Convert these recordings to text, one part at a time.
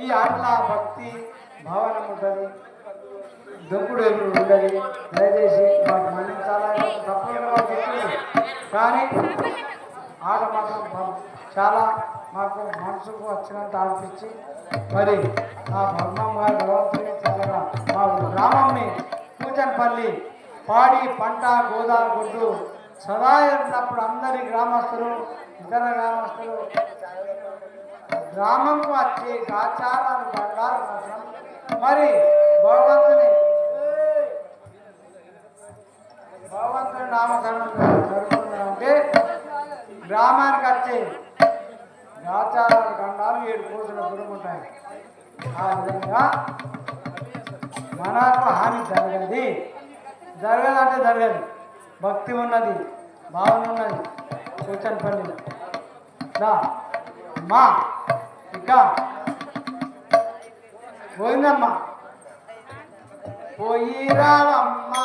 ఈ ఆటల భక్తి భావన ఉంటుంది, దొంకుడు ఎప్పుడు ఉండదు. దయచేసి మాకు మన్నించాలని తప్పకుండా చెప్తుంది. కానీ ఆట మాత్రం చాలా మాకు మనసుకు వచ్చినంత అనిపించి మరి ఆ బ్రహ్మం గారి భగవంతుని చల్లగా మా గ్రామంని కూచన్పల్లి పాడి పంట గోదావరి గుడ్డు సదా ఉన్నప్పుడు అందరి గ్రామస్తులు ఇతర గ్రామస్తులు గ్రామంకు వచ్చి ఆచారాలు బండారు మాత్రం మరి భగవంతుని నామకరణం జరుగుతుందంటే గ్రామానికి వచ్చి ఆచారాలు గండాలు 7 కోసులు దొరుకుంటాయి. ఆ విధంగా మనకు హాని జరగదంటే జరగదు. భక్తి ఉన్నది, భావన ఉన్నది. కూచన్పల్లి అమ్మా ఇక పోయిందమ్మా పోయి రావమ్మా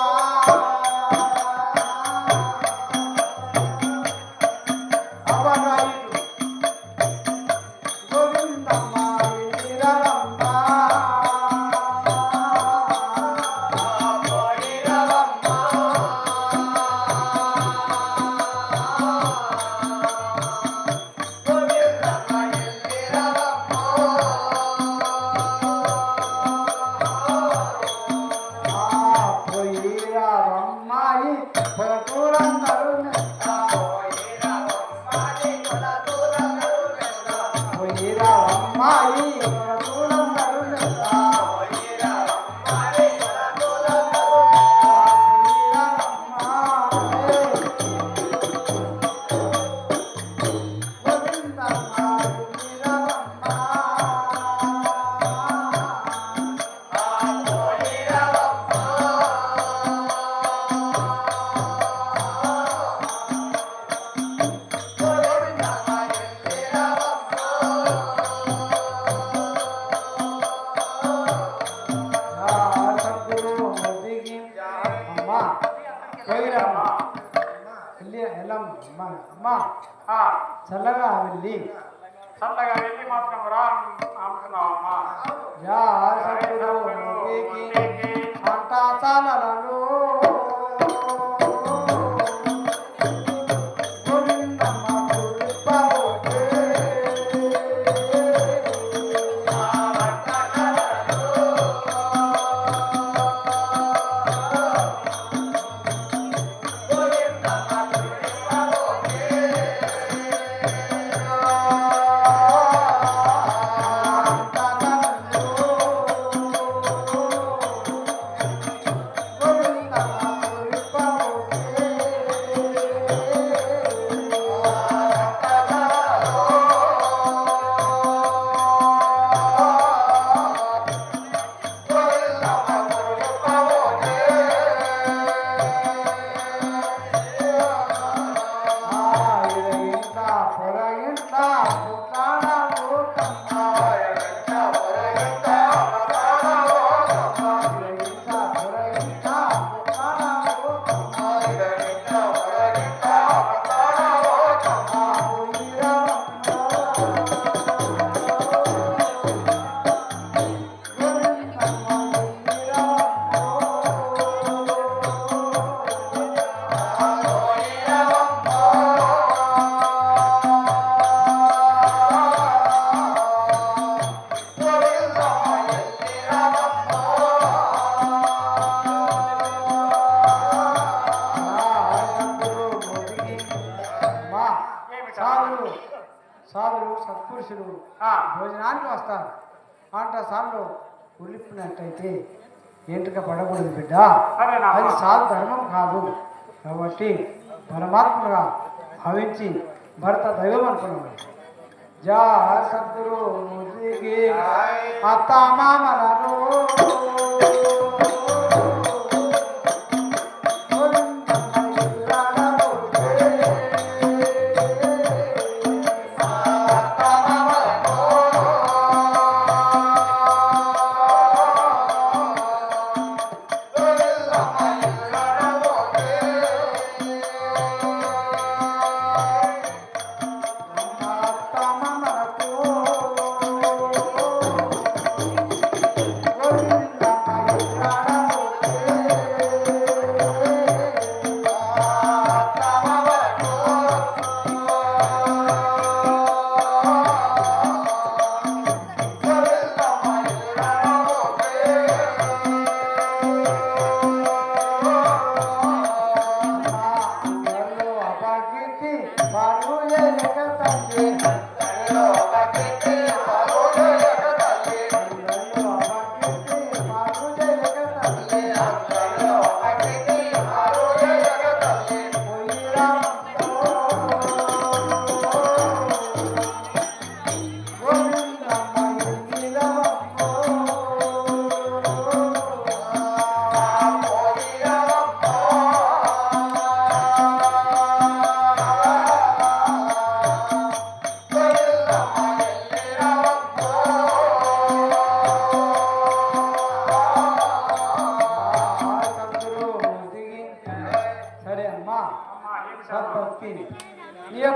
చల్లగా వెళ్ళి మాత్రం రా అనుకున్నావమ్మా. అంటా చాలను సాధులు సత్పురుషులు భోజనానికి వస్తారు. అంట సార్లు ఉల్లిపినట్టయితే ఎంటుక పడకూడదు బిడ్డ, అది సాధు ధర్మం కాదు. కాబట్టి పరమాత్మగా భావించి భర్త దైవం అనుకున్నాడు. జా సద్గురు అత్త మామలను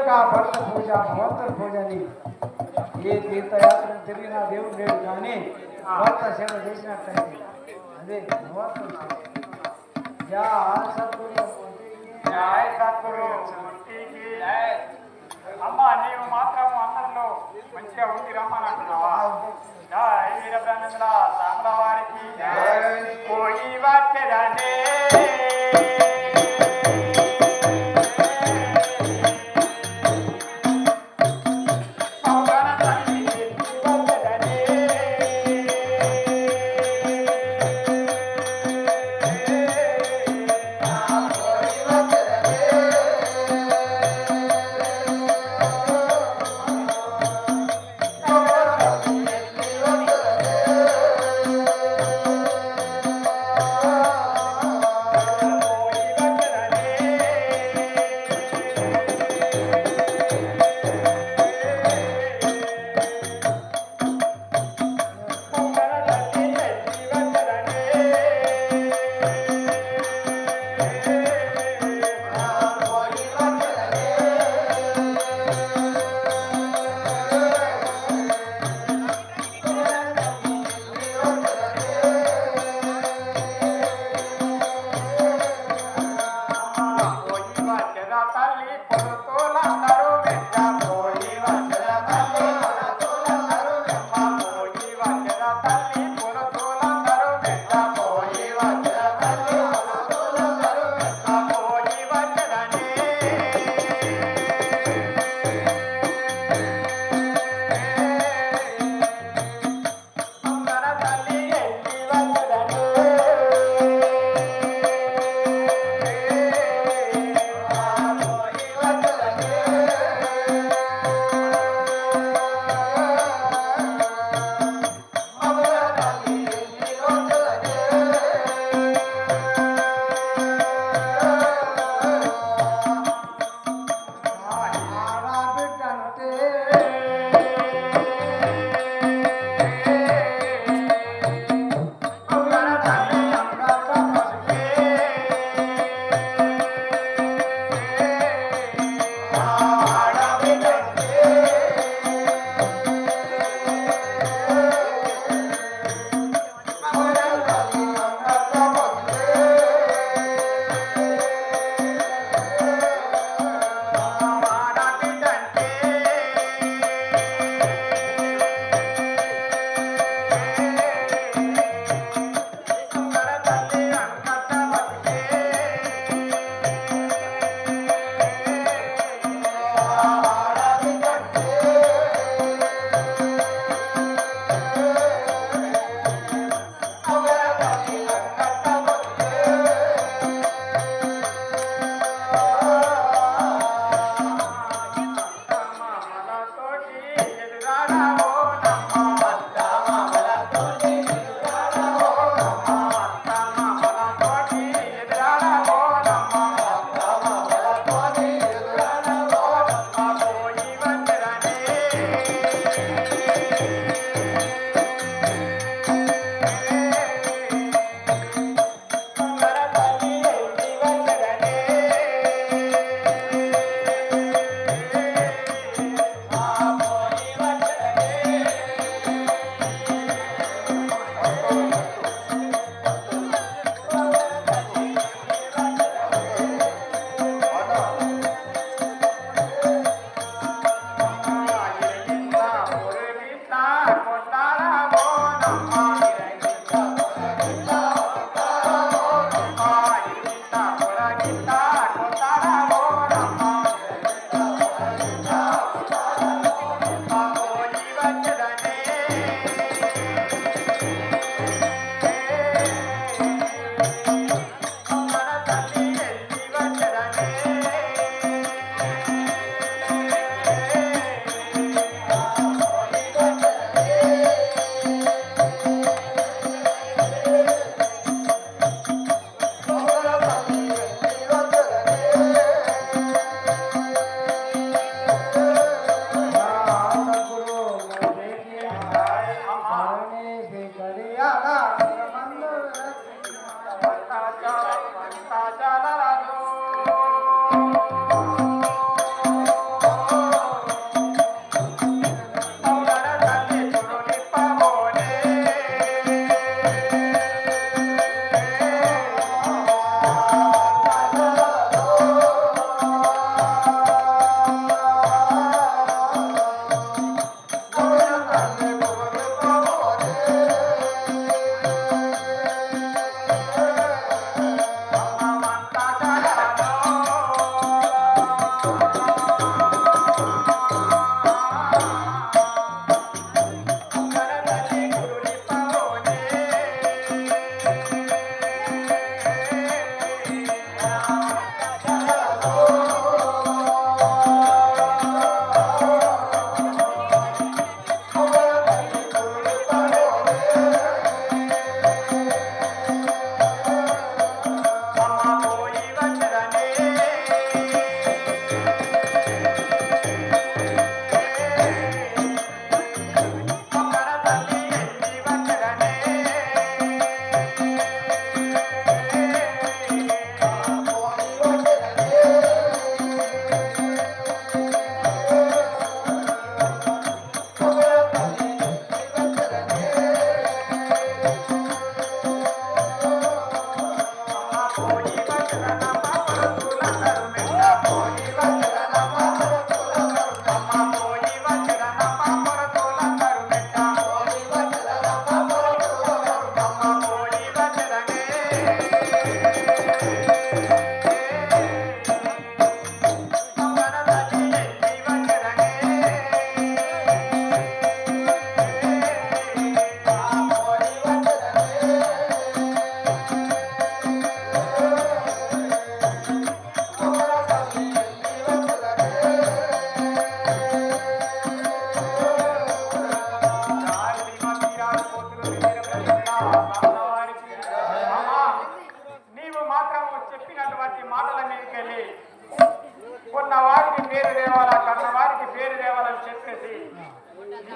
ఇంకా భర్త పూజ భగవంతుని పూజని ఏ తీర్థయాత్రను తిరిగినా దేవుడు లేడు కానీ భర్త సేవ చేసినట్లయితే అదే భగవంతుడు యా సద్గురు జై సద్గురు మూర్తికి అమ్మ నీవు మాత్రం అందరిలో మంచిగా ఉండి రమ్మని అంటున్నావా జై వీరబ్రహ్మేంద్ర సాముల వారికి పోయి వచ్చేదాన్ని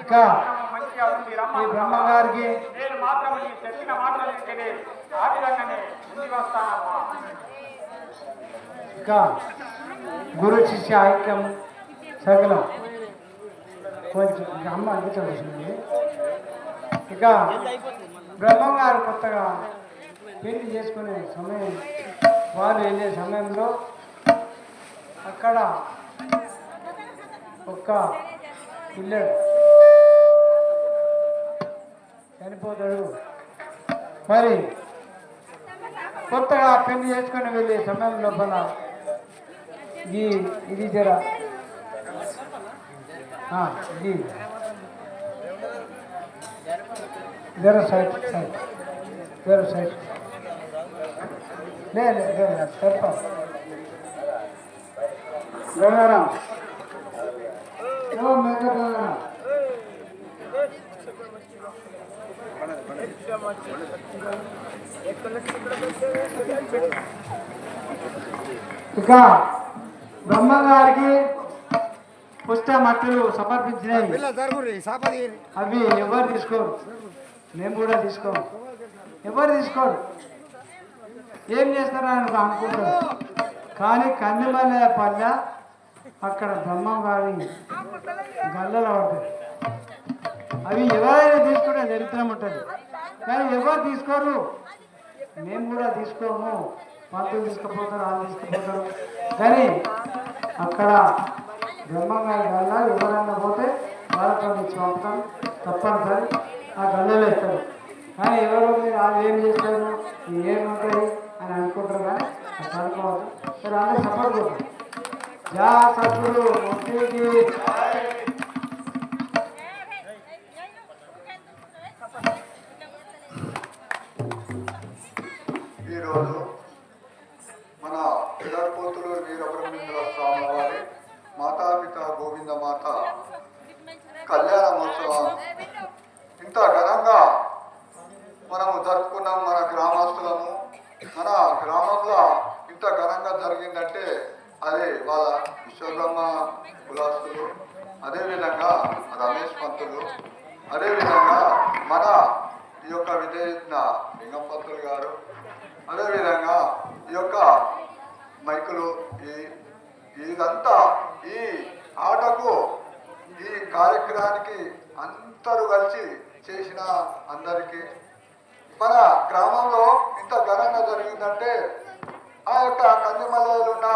ఇంకా మంచిగా ఉంది ఈ రమ్మని బ్రహ్మ గారికి నేను మాత్రం నీ చెప్పిన మాటలు వింటేనే ఆ విధంగానే ముందుకు వస్తానమ్మా. ఇంకా గురు శిష్య ఐక్యం సగలం కొంచెం ఇంకా అమ్మ అనిపించవలసింది. ఇక బ్రహ్మం గారు కొత్తగా పెళ్లి చేసుకునే సమయం వాళ్ళు వెళ్ళే సమయంలో అక్కడ ఒక్క పిల్లడు చనిపోతాడు. మరి కొత్తగా పెళ్లి చేసుకొని వెళ్ళే సమయం లోపల ఇది జర ఇది జర సైడ్ జర సైడ్ లేదు చెప్ప గంగారాం ఇక బ్రహ్మగారికి పుస్తమట్టులు సమర్పించినవి అవి ఎవరు తీసుకోరు, మేము కూడా తీసుకోము. ఎవరు తీసుకోరు, ఏం చేస్తారో అని అనుకుంటారు. కానీ కందిమల్ల పల్లె అక్కడ బ్రహ్మగారి గల్లలు పడతాయి. అవి ఎవరైనా తీసుకుంటే దరిద్రం ఉంటుంది, కానీ ఎవరు తీసుకోరు. మేము కూడా తీసుకోము. పంతులు తీసుకుపోతారు, వాళ్ళు తీసుకుపోతారు. కానీ అక్కడ బ్రహ్మగారి గల్ల ఎవరైనా పోతే వాళ్ళతో ఇచ్చి పంపుతాం, తప్పనిసరి ఆ గల్లలో ఇస్తారు. కానీ ఎవరు వాళ్ళు ఏం చేస్తారు, ఏముంటాయి అని అనుకుంటారు. కానీ అది అనుకోవద్దు. సరే అందరూ సపోర్ట్ కొట్టారు. జా సద్గురు ముక్తికి ఈరోజు మన పిల్లర్పోతులు వీరబ్రహ్మేంద్ర స్వామి వారి మాతాపిత గోవిందమాత కళ్యాణ మహోత్సవం ఇంత ఘనంగా మనము జరుపుకున్నాం. మన గ్రామస్తులము, మన గ్రామంలో ఇంత ఘనంగా జరిగిందంటే అది వాళ్ళ విశ్వబ్రహ్మ కులాస్తులు, అదేవిధంగా రమేష్ పంతులు, అదేవిధంగా మన ఈ యొక్క విజయజ్ఞ లింగం పంతులు గారు, అదేవిధంగా ఈ యొక్క మైకులు, ఇదంతా ఈ ఆటకు ఈ కార్యక్రమానికి అందరూ కలిసి చేసిన అందరికీ, మన గ్రామంలో ఇంత ఘనంగా జరిగిందంటే ఆ యొక్క కందిమల్లలో ఉన్న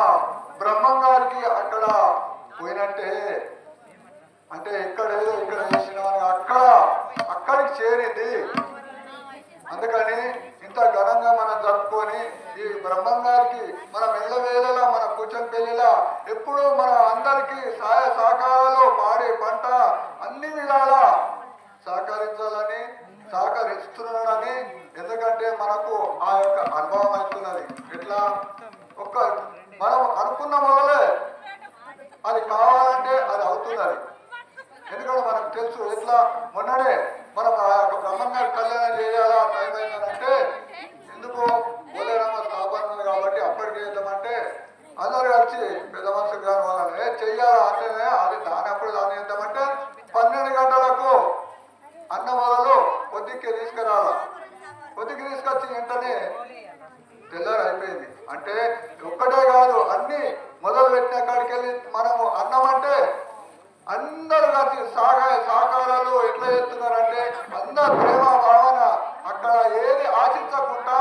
బ్రహ్మం గారికి అక్కడ పోయినట్టే. అంటే ఇక్కడ ఏదో ఇక్కడ చేసిన అక్కడికి చేరింది. అందుకని ఇంత ఘనంగా మనం జరుపుకొని ఈ బ్రహ్మం గారికి మనం ఎల్లవేళలా మన కూర్చొని పెళ్ళిలా ఎప్పుడూ మన అందరికీ సహాయ సహకారాలు, పాడే పంట అన్ని విధాలా సహకరించాలని, సహకరిస్తున్నాడని. ఎందుకంటే మనకు ఆ యొక్క అనుభవం అవుతున్నది. ఎట్లా మనం అనుకున్న మొదలే అది కావాలంటే అది అవుతున్నది. ఎందుకంటే మనకు తెలుసు. ఎట్లా మొన్ననే మనం ఆ యొక్క బ్రహ్మంగారి కళ్యాణం చేయాలా టైం అయిందనంటే ఎందుకు పోలేరమ్మ స్థాపన కాబట్టి అప్పటికి చేద్దామంటే అందరూ కలిసి పెద్ద మనుషులు కాని వాళ్ళని చెయ్యాలా అంటేనే అది దానప్పుడు దాన్ని చేద్దామంటే 12 గంటలకు అన్న మొదలు పొద్దుకి తీసుకురావాలా. పొద్దుకి తీసుకొచ్చి వెంటనే తెల్లారి అయిపోయింది. అంటే ఒక్కటే కాదు, అన్ని మొదలు పెట్టిన కాడికి వెళ్ళి మనము అన్నం అంటే అందరూ కలిసి సహకారాలు ఎట్లా చేస్తున్నారంటే అందరు ప్రేమ భావన అక్కడ ఏది ఆశించకుండా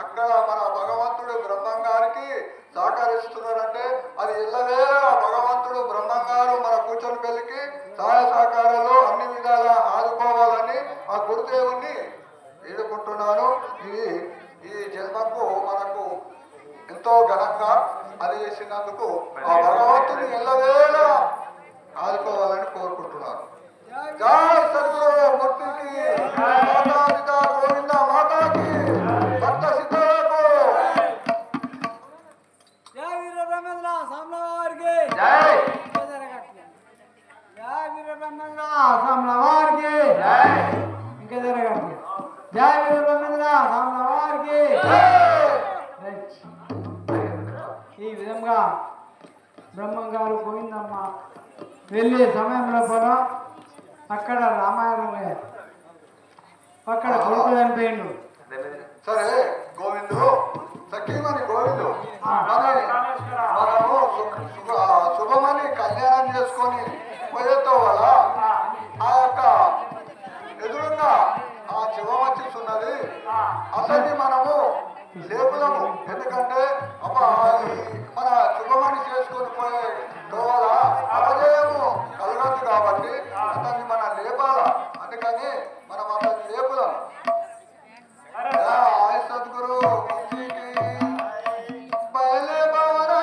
అక్కడ మన భగవంతుడు బ్రహ్మం గారికి సహకరిస్తున్నారంటే అది ఎల్లవేళ భగవంతుడు బ్రహ్మం గారు మన కూర్చొని పెళ్లికి సహాయ సహకారాలు అన్ని విధాలా ఆదుకోవాలని ఆ గురుదేవుణ్ణి వేడుకుంటున్నాను. ఈ జన్మకు మనకు ఎంతో ఘనంగా అది చేసినందుకు ఆ భగవంతుని ఎల్లవేళ ఆదుకోవాలని కోరుకుంటున్నాను. జై సద్గురు మూర్తికి, మాతాపిత గోవింద మాతాకి, భక్త సిద్ధులకు జై వీరబ్రహ్మేంద్ర స్వామి వారికి జై. జై వీరబ్రహ్మేంద్ర స్వామి వారికి ఇంకా జరగండి. జై వీరబ్రహ్మేంద్ర స్వామి వారికి. ఈ విధంగా బ్రహ్మం గారు గోవిందమ్మ వెళ్ళే సమయంలో కూడా అక్కడ రామాయణం అక్కడ కొడుకు చనిపోయిండు. సరే గోవిందు సఖీమణి గోవిందు మనము శుభమని కళ్యాణం చేసుకొని పోయేతో వల్ల ఆ యొక్క ఎదురుగా ఆ శివమచ్చిస్తున్నది అతన్ని మనము లేపుదాము. ఎందుకంటే మన శుభమని చేసుకొని పోయే తోవల అపజయము కలగదు కాబట్టి అతన్ని మనం లేపాల. అందుకని మనం అతన్ని లేపుదాం. సద్గురు బయలే బావరా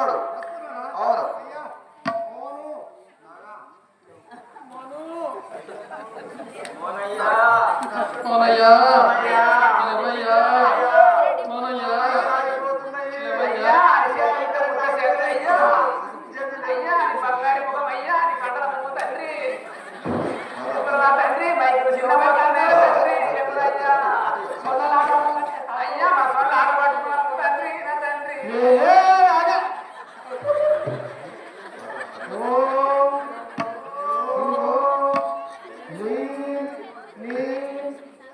వస్తున్నాడు. అవును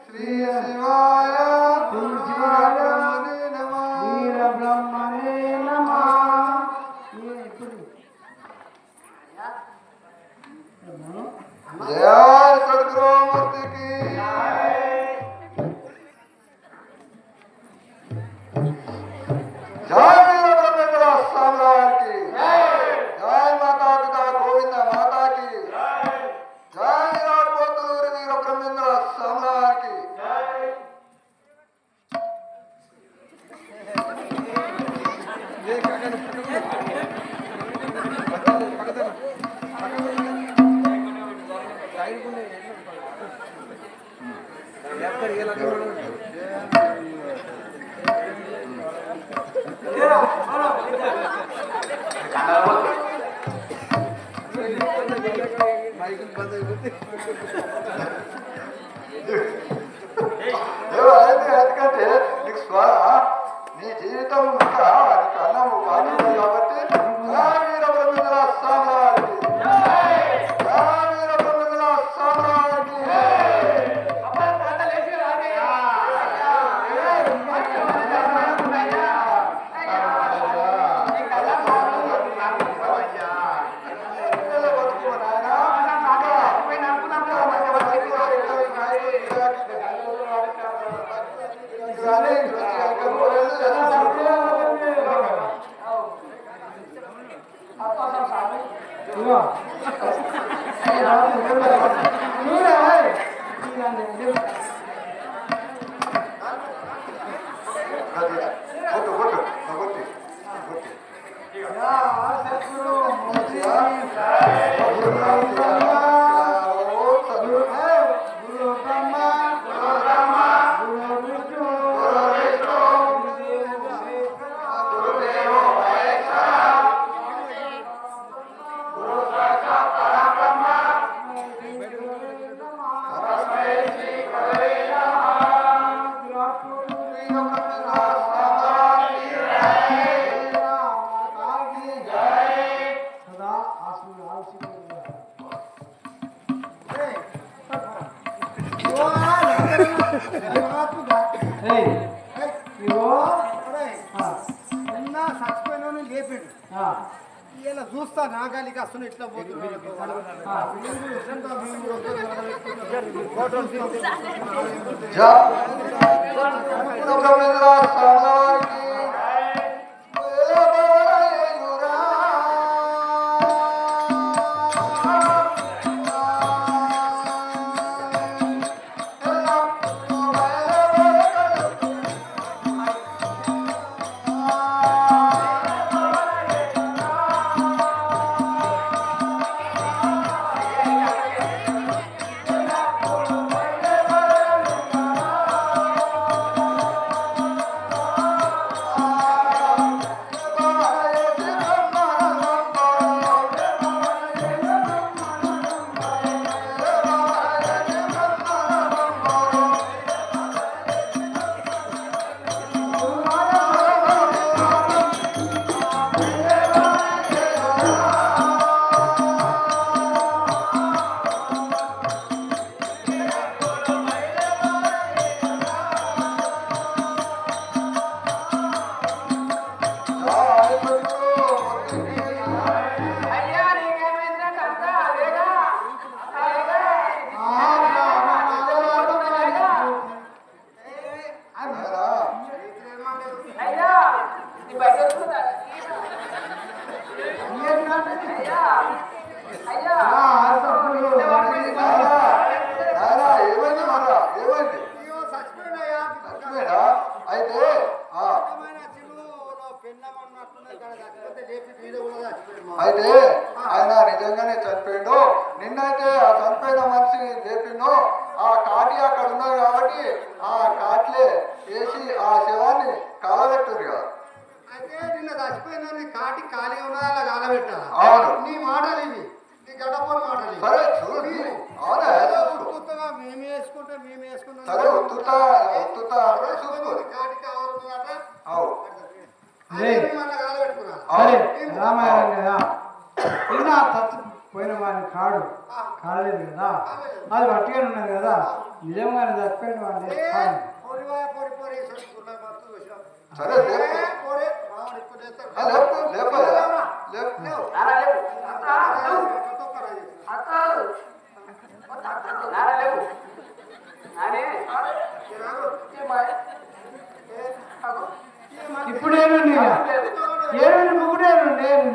శ్రీ శివాయ వీర బ్రహ్మణే నమః. జయ సద్గురుమూర్తికి జయ వీర బ్రహ్మేంద్ర స్వామి వారికి జయ మాతా పితా గోవింద మాతాకి జయ విరాట్ పోతులూరి వీర బ్రహ్మేంద్ర స్వామి వారికి ఎందుకంటే నీకు నీ జీవితం ఇంకా నీకు అన్నము బాగుంది కాబట్టి జయ వీర బ్రహ్మేంద్ర స్వామి వారికి జయ వీర బ్రహ్మేంద్ర స్వామి వారికి చచ్చిపోయిన లేపాడు. ఇలా చూస్తా నాగాలికి అసలు ఇట్లా అయితే ఆయన నిజంగానే చనిపోయిండు. నిన్నైతే ఆ చనిపోయిన మనిషి లేపిండు. ఆ కాటి అక్కడ ఉన్నది కాబట్టి ఆ కాట్లే వేసి ఆ శవాన్ని కాలబెట్టారు కదా. అయితే నిన్న చచ్చిపోయిందని కాటి ఖాళీ ఉన్నదా అలా కాలబెట్టాలి. అవును. నీ మాటలు ఇవి, నీ గడపలు మాటలు ఇవి. సరే చూడు. అవునా ఉత్తుగా మేము వేసుకుంటాం సరే ఉత్తుతా చూసుకో. కాటి కావాలన్నదట. అవు రామాయణం కదా నిన్న చచ్చిపోయిన వాడిని కాడలేదు కదా, అది వట్టిగా ఉన్నది కదా, నిజంగానే చచ్చిపోయిన వాడిని సరే లేపు లేపు ఇప్పుడు ఏమండి ఏమైనా ముగ్గురు నేను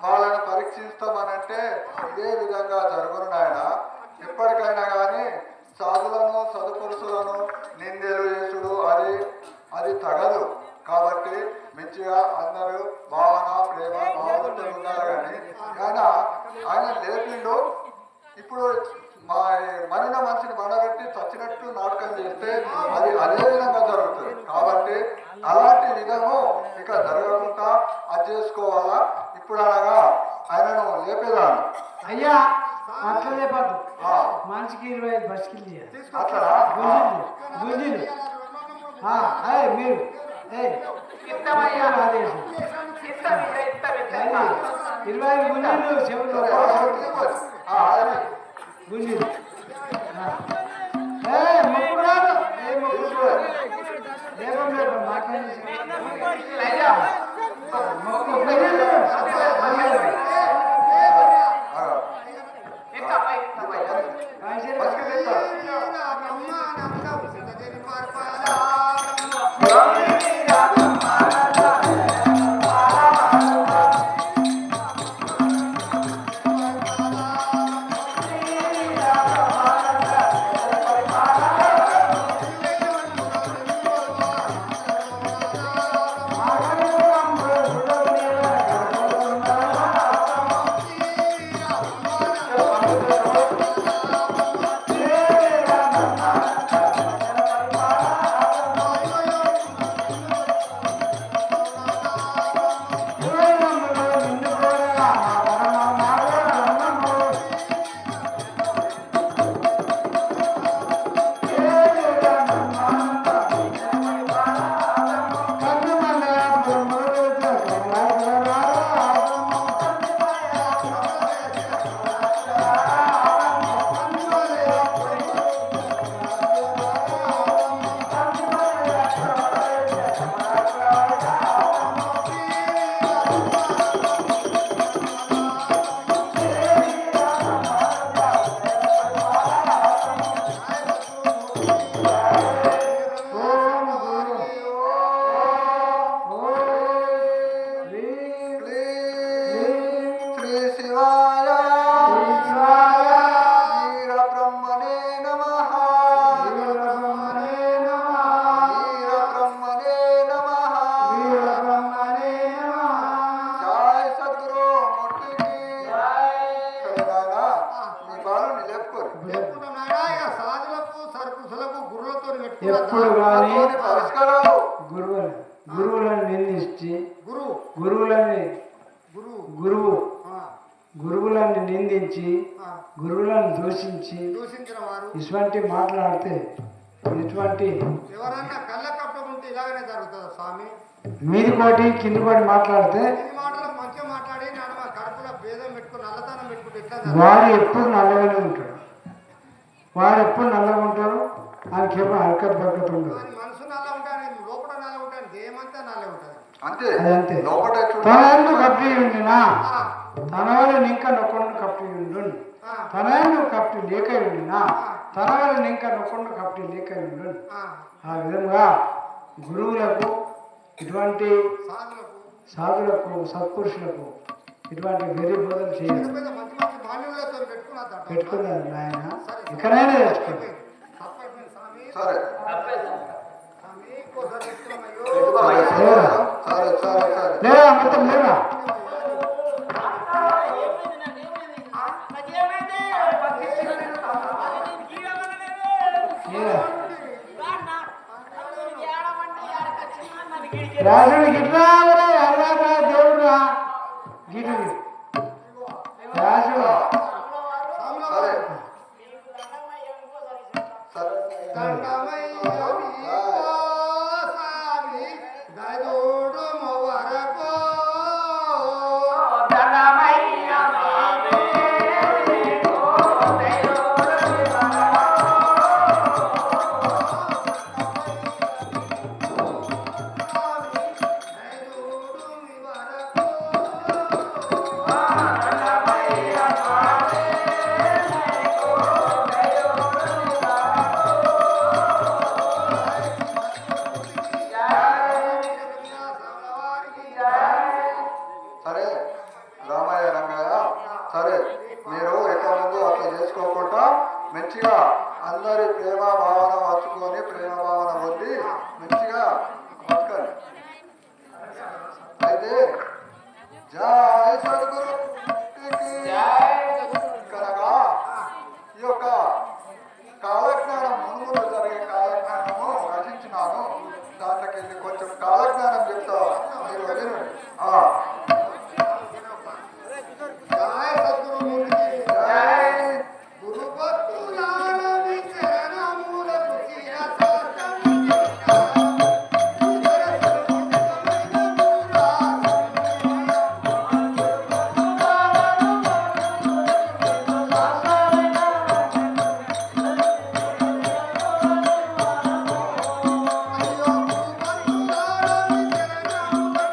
వాళ్ళని పరీక్షిస్తామనంటే ఇదే విధంగా జరుగును నాయన. ఎప్పటికైనా కానీ సాధులను సదుపురుషులను నిందలు చేసుడు అది తగదు. కాబట్టి మంచిగా అందరూ భావన ప్రేమ భావంతో ఉండాలి. కానీ ఆయన లేపిండు. ఇప్పుడు మరిన మనిషిని బండబెట్టి చచ్చినట్టు నాటకం చేస్తే అది అదే విధంగా జరుగుతుంది. కాబట్టి అలాంటి విధము ఇక జరగకుండా అది చేసుకోవాలా. ఇప్పుడు అనగా ఆయనను లేపేదాను. అయ్యా అట్లా లేపద్దు, మనిషికి 25 బస్కిల్ అట్లా గుంజీలు మీరు 25 గుంజీలు చెవులు గుంజీలు మొక్కుడు కాదు, లేపం మాట్లాడి గురువుతో ఎప్పుడు కానీ దాని పరిష్కారాలు గురువులను నిందించి గురువు గురువులని గురువు గురువు ఆ, గురువులను నిందించి ఆ, గురువులను దూషించి దూషించిన వారు ఇటువంటి మాట్లాడితే ఇటువంటి ఎవరన్నా కళ్ళ కప్పం ఉంటే ఇలాగనే జరుగుతుందా స్వామి? మీది కోటి కింది కోటి మాట్లాడితే ఇది మాటలు మంచిగా మాట్లాడి నాడు మా కడుపులో భేదం పెట్టుకుని నల్లతనం పెట్టుకుంటే ఎట్లా వాడు ఎప్పుడు నల్లగానే ఉంటాడు. వాడు ఎప్పుడు నల్లగా ఉంటాడు. ఆయనకేమో హరకత్ బరకత్ ఉండదు. కానీ మనసు నల్ల ఉంటాను లోపల నల్ల ఉంటాను దేమంతా నల్ల ఉంటుంది. అంతే అదంతే. లోపట తనను కప్పి ఉండినా ఆ, తన వల్ల ఇంకా నొక్కొండు కప్పి ఉండు. ఆ, తనను కప్పి లేక ఉండినా తన వల్ల ఇంకా నొక్కొండు కప్పి లేక ఉండు. ఆ, ఆ విధంగా గురువులకు ఇటువంటి సాధులకు సాధులకు సత్పురుషులకు ఇటువంటి వెర్రి బోధలు చేయాలి. పెద్ద పెద్ద మంచి మంచి బాణ్యులతో పెట్టుకున్నట్టు పెట్టుకున్నారు నాయన. ఇక్కడైనా తెచ్చుకోండి. తప్పైపోయింది స్వామి. సరే స్వామి ఇంకోసారి చెప్తున్నాం అయ్యో. సరే సరే సరే లేదా మొత్తం లేదా రాజుడు గిట్లా దేవుడురా గిటు రాజుడు సరే సరే దండమయ్య నీకో స్వామి దయదోడు మొవరకో. సరే రామయ్య రంగయ్య సరే మీరు ఎట్లా ముందు అట్లా చేసుకోకుండా మంచిగా అందరి ప్రేమ భావన పంచుకొని ప్రేమ భావన పొంది మంచిగా బతకండి. అయితే జయ సద్గురు కనుక ఈ యొక్క కాలజ్ఞానం మునుములు జరిగే కాలజ్ఞానము రచించినాను. దాంట్లోకి వెళ్ళి కొంచెం కాలజ్ఞానం చెప్తా మీరు వినండి. జయ సద్గురుమూర్తికి జై గురు భక్తులారని చరణములకు శిరసార్పణము చేశా. ఇతర సున్నితమైన అయ్యో గురు భక్తులారని చరణములకు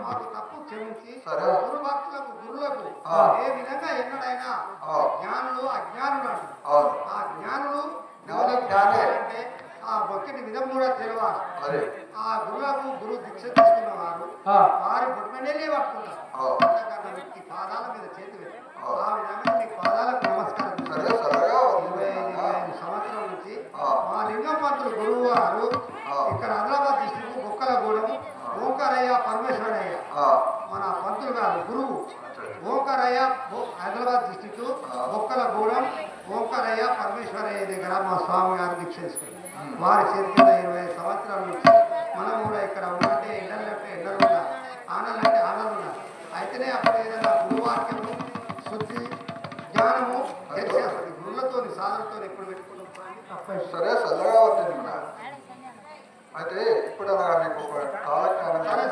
మాకు తప్పు క్షమించి సరే. గురు భక్తులకు గురులకు ఆ. ఏ విధంగా ఎన్నడైనా ఆ. జ్ఞానులు అజ్ఞానులు అంటారు. అవును ఆ జ్ఞానులు జ్ఞానం జ్ఞానే. అంటే ఆ భక్తుడి విధం కూడా తెలియాలి. అదే ఆ గురువులకు గురు దీక్ష తీసుకున్న వారు ఆ. వారి బొట్టమనేలే పట్టుకున్నారు. ఆ. అంతకన్నా వ్యక్తి పాదాల మీద చేతి పెట్టి ఆ. ఆ విధంగా నీ పాదాలకు నమస్కారం సరే చేస్తాను. సరగా 25 సంవత్సరాల నుంచి ఆ. మా లింగం పంతులు గురువు గారు ఆ. ఇక్కడ ఇక్కడ ఆదిలాబాద్ డిస్ట్రిక్ట్ బొక్కలగూడెం ఓంకారయ్య పరమేశ్వరయ్య ఆ, మన పంతులు గారు గురువు ఓంకారయ్య హైదరాబాద్ డిస్ట్రిక్ట్ బొక్కలగూడెం ఓంకారయ్య పరమేశ్వరయ్య దగ్గర మా స్వామి గారు దీక్ష తీసుకున్నారు. వారి చేతి 25 సంవత్సరాల నుంచి మనం కూడా ఇక్కడ ఉన్నట్టే ఎండలంటే ఎండలు ఉన్నా ఆనలంటే ఆనలు ఉన్నా అయితేనే అప్పుడు ఏదైనా గురువాక్యము శుద్ధి జ్ఞానము తెలిసేస్తుంది. గురులతో సాధనతో ఎప్పుడు పెట్టుకుంటాం తప్ప సరే చల్లగా ఉంటుంది. అయితే ఇప్పుడు అనగా మీకు ఒక కాలజ్ఞానం